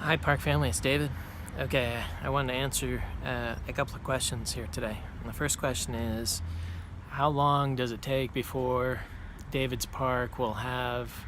Hi Park family, it's David. Okay, I wanted to answer a couple of questions here today. And the first question is, how long does it take before David's Park will have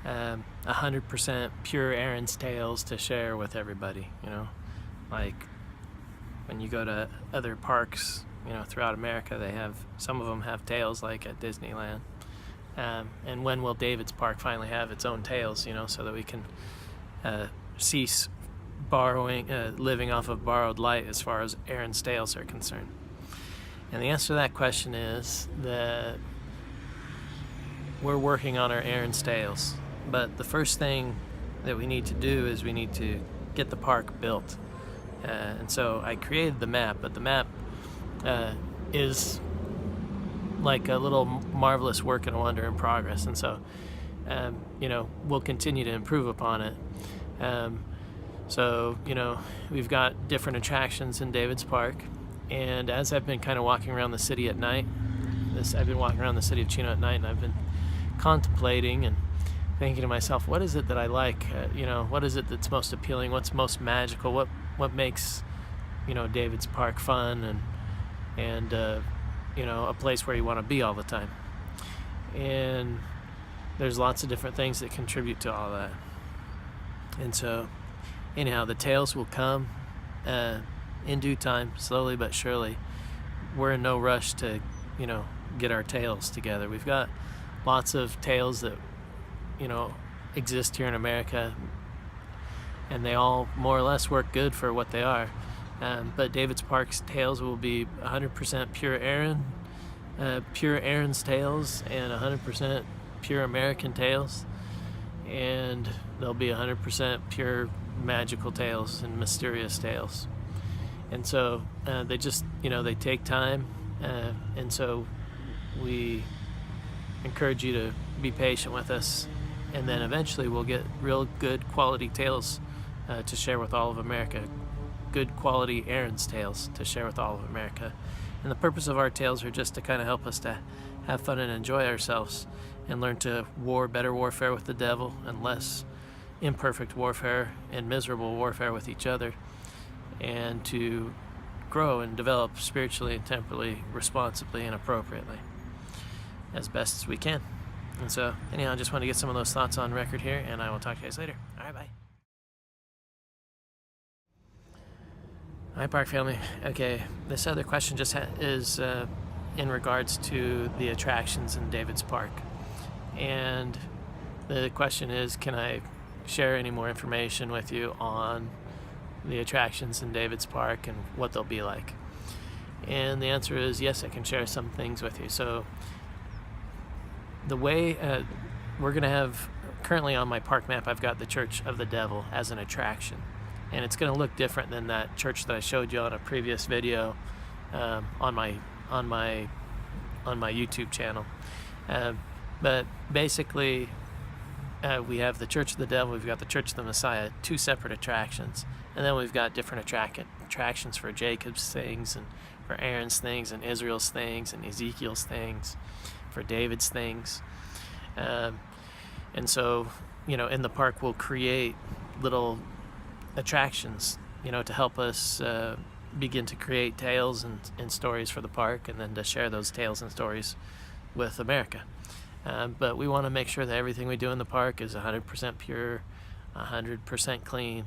100% pure Eryn's tails to share with everybody? You know, like when you go to other parks, you know, throughout America, some of them have tails, like at Disneyland. And when will David's Park finally have its own tails? You know, so that we can cease living off of borrowed light as far as Eryn's tails are concerned? And the answer to that question is that we're working on our Eryn's tails. But the first thing that we need to do is we need to get the park built. And so I created the map, but the map is like a little marvelous work and a wonder in progress. And so, you know, we'll continue to improve upon it. So, you know, we've got different attractions in David's Park, and as I've been kind of walking around the city at night, I've been walking around the city of Chino at night, and I've been contemplating and thinking to myself, what is it that I like? You know, what is it that's most appealing? What's most magical? What makes, you know, David's Park fun and you know, a place where you want to be all the time? And there's lots of different things that contribute to all that. And so, anyhow, the tails will come in due time, slowly but surely. We're in no rush to, you know, get our tails together. We've got lots of tails that, you know, exist here in America, and they all more or less work good for what they are. But David's Park's tails will be 100% pure Eryn, pure Eryn's tails, and 100% pure American tails. And they'll be 100% pure magical tails and mysterious tails. And so they just, you know, they take time. And so we encourage you to be patient with us. And then eventually we'll get real good quality tails to share with all of America. Good quality Eryn's tails to share with all of America. And the purpose of our tails are just to kind of help us to have fun and enjoy ourselves, and learn to better warfare with the devil and less imperfect warfare and miserable warfare with each other, and to grow and develop spiritually and temporally, responsibly and appropriately as best as we can. And so, anyhow, I just want to get some of those thoughts on record here, and I will talk to you guys later. All right, bye. Hi, Park family. Okay, this other question just is in regards to the attractions in David's Park. And the question is, can I share any more information with you on the attractions in David's Park and what they'll be like? And the answer is yes, I can share some things with you. So the way we're going to have, currently on my park map, I've got the Church of the Devil as an attraction. And it's going to look different than that church that I showed you on a previous video on my YouTube channel. But basically, we have the Church of the Devil, we've got the Church of the Messiah, two separate attractions. And then we've got different attractions for Jacob's things, and for Eryn's things, and Israel's things, and Ezekiel's things, for David's things. And so, you know, in the park we'll create little attractions, you know, to help us begin to create tales and stories for the park, and then to share those tales and stories with America. But we want to make sure that everything we do in the park is 100% pure, 100% clean,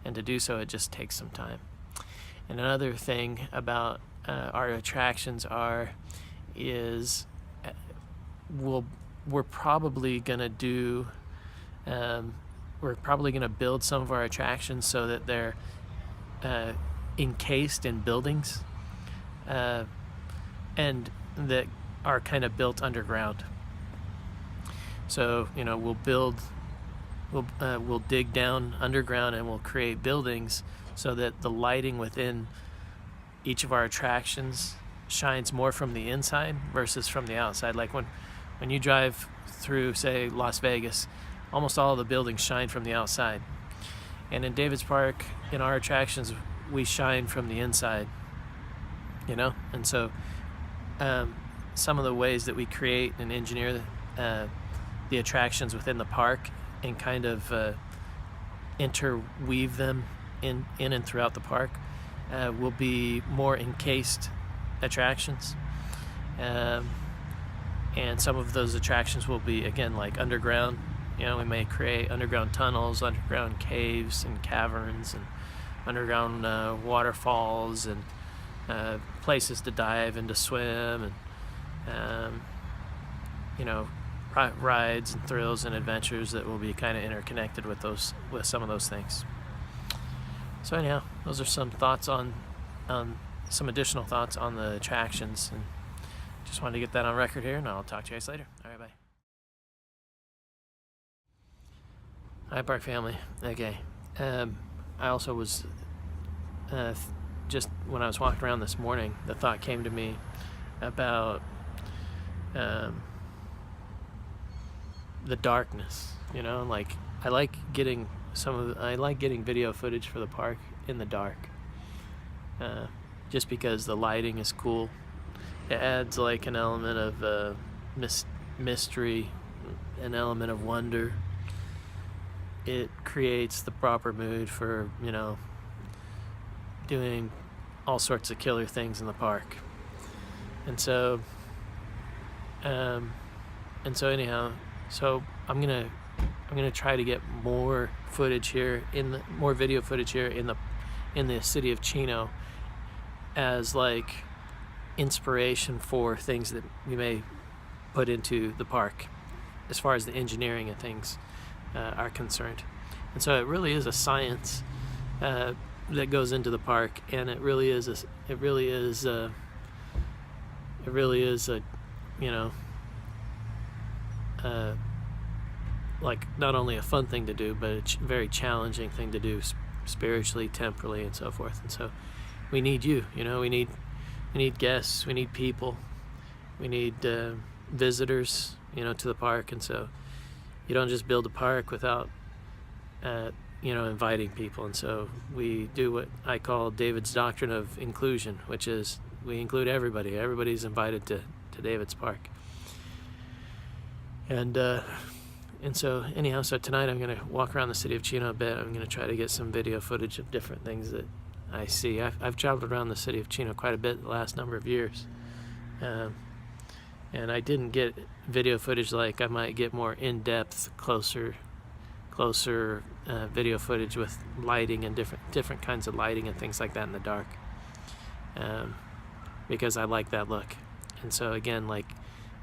and to do so it just takes some time. And another thing about our attractions is we're probably going to build some of our attractions so that they're encased in buildings and that are kind of built underground. So, you know, we'll dig down underground, and we'll create buildings so that the lighting within each of our attractions shines more from the inside versus from the outside. Like when you drive through, say, Las Vegas, almost all of the buildings shine from the outside. And in David's Park, in our attractions, we shine from the inside, you know? And so some of the ways that we create and engineer the attractions within the park and kind of interweave them in and throughout the park will be more encased attractions. And some of those attractions will be, again, like underground. We may create underground tunnels, underground caves and caverns, and underground waterfalls, and places to dive and to swim, and rides and thrills and adventures that will be kind of interconnected with some of those things. So anyhow, those are some thoughts on some additional thoughts on the attractions, and just wanted to get that on record here, and I'll talk to you guys later. All right, bye. Hi, Park family. Okay. I also was, just when I was walking around this morning, the thought came to me about the darkness. Like I like getting video footage for the park in the dark, just because the lighting is cool. It adds like an element of mystery, an element of wonder. It creates the proper mood for doing all sorts of killer things in the park. And so anyhow, so I'm gonna try to get more footage here more video footage here in the city of Chino, as like inspiration for things that we may put into the park as far as the engineering and things are concerned. And so it really is a science that goes into the park, and it really is like not only a fun thing to do, but a very challenging thing to do spiritually, temporally, and so forth. And so we need we need guests, we need people, we need visitors to the park. And so you don't just build a park without inviting people. And so we do what I call David's doctrine of inclusion, which is we include everybody. Everybody's invited to David's park. And so anyhow, so tonight I'm going to walk around the city of Chino a bit. I'm going to try to get some video footage of different things that I see. I've traveled around the city of Chino quite a bit the last number of years. And I didn't get video footage like I might get more in-depth, closer video footage with lighting and different kinds of lighting and things like that in the dark, because I like that look. And so again, like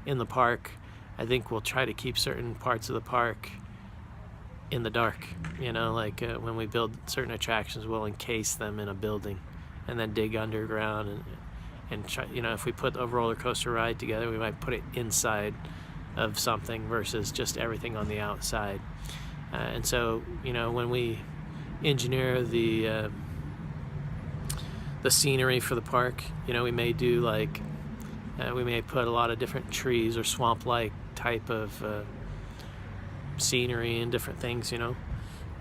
in the park, I think we'll try to keep certain parts of the park in the dark. Like when we build certain attractions, we'll encase them in a building and then dig underground and try, if we put a roller coaster ride together, we might put it inside of something versus just everything on the outside. And so when we engineer the scenery for the park, we may do like we may put a lot of different trees or swamp-like type of scenery and different things.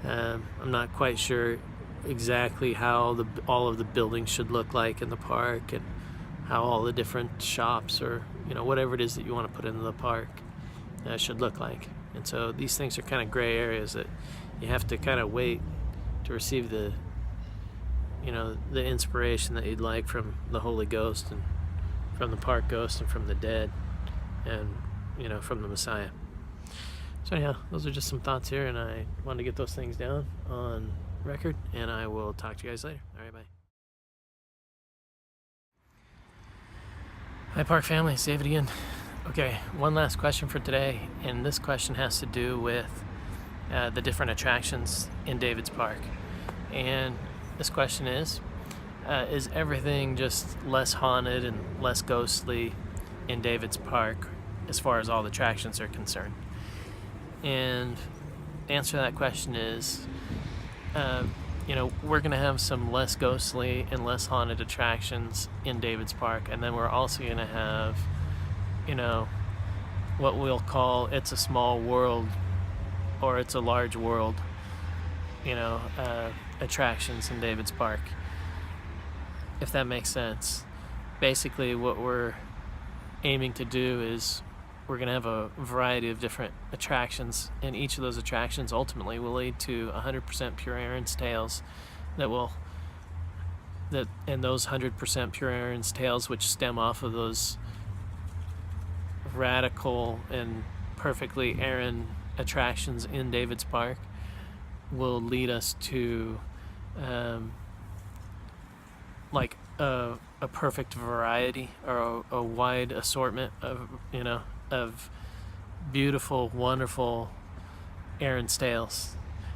I'm not quite sure exactly how all of the buildings should look like in the park, and how all the different shops or whatever it is that you want to put into the park should look like. And so these things are kind of gray areas that you have to kind of wait to receive the inspiration that you'd like from the Holy Ghost, and from the park ghost, and from the dead, and from the Messiah. So anyhow, those are just some thoughts here, and I wanted to get those things down on record, and I will talk to you guys later. All right, bye. Hi, Park family, it's David again. Okay, one last question for today, and this question has to do with the different attractions in David's Park. And this question is everything just less haunted and less ghostly in David's Park as far as all the attractions are concerned? And the answer to that question is, we're going to have some less ghostly and less haunted attractions in David's Park, and then we're also going to have, what we'll call It's a Small World or It's a Large World, attractions in David's Park, if that makes sense. Basically, what we're aiming to do is we're going to have a variety of different attractions, and each of those attractions ultimately will lead to 100% pure Eryn's tails and those 100% pure Eryn's tails, which stem off of those radical and perfectly Eryn attractions in David's Park, will lead us to like a perfect variety, or a wide assortment of beautiful, wonderful Eryn's tales.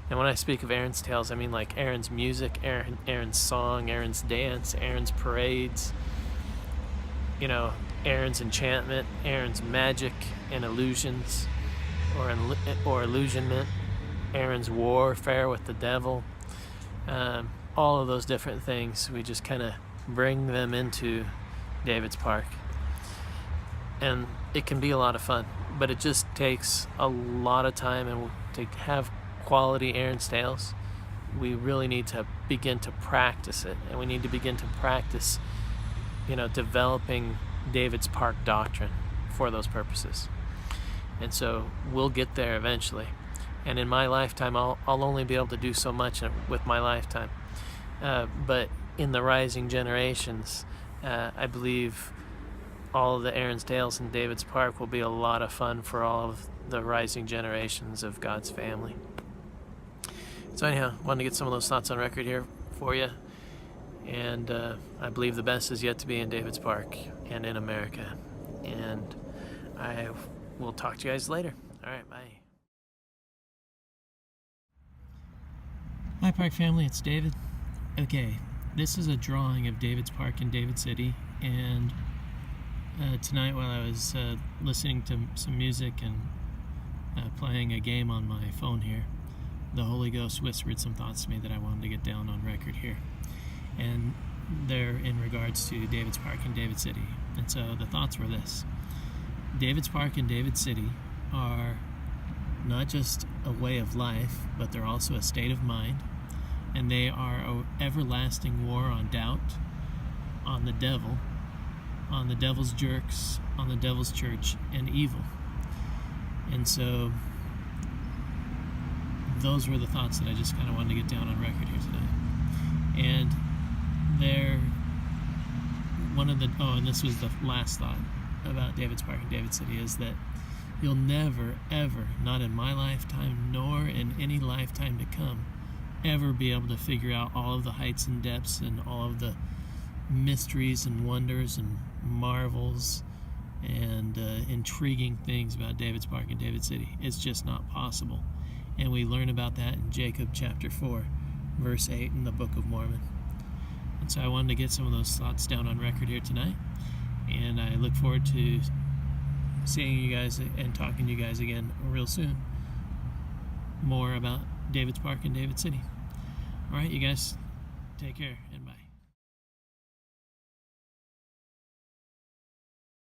And when I speak of Eryn's tales, I mean like Eryn's music, Eryn's song, Eryn's dance, Eryn's parades, Eryn's enchantment, Eryn's magic and illusions, or illusionment, Eryn's warfare with the devil. All of those different things, we just kind of bring them into David's Park. And it can be a lot of fun, but it just takes a lot of time, and to have quality Eryn's tales, we really need to begin to practice it, and we need to begin to practice developing David's Park doctrine for those purposes. And so we'll get there eventually, and in my lifetime I'll only be able to do so much with my lifetime, but in the rising generations, I believe all of the Eryn's tales in David's Park will be a lot of fun for all of the rising generations of God's family. So anyhow, wanted to get some of those thoughts on record here for you. And I believe the best is yet to be in David's Park and in America. And I will talk to you guys later. All right, bye. Hi, Park family. It's David. Okay, this is a drawing of David's Park in David City. And tonight, while I was listening to some music and playing a game on my phone here, the Holy Ghost whispered some thoughts to me that I wanted to get down on record here. And they're in regards to David's Park and David City. And so the thoughts were this: David's Park and David City are not just a way of life, but they're also a state of mind. And they are an everlasting war on doubt, on the devil, on the devil's jerks, on the devil's church, and evil. And so those were the thoughts that I just kind of wanted to get down on record here today. And and this was the last thought about David's Park and David City, is that you'll never, ever, not in my lifetime, nor in any lifetime to come, ever be able to figure out all of the heights and depths and all of the mysteries and wonders and marvels and intriguing things about David's Park and David City. It's just not possible. And we learn about that in Jacob chapter 4, verse 8 in the Book of Mormon. And so I wanted to get some of those thoughts down on record here tonight. And I look forward to seeing you guys and talking to you guys again real soon. More about David's Park and David City. All right, you guys, take care and bye.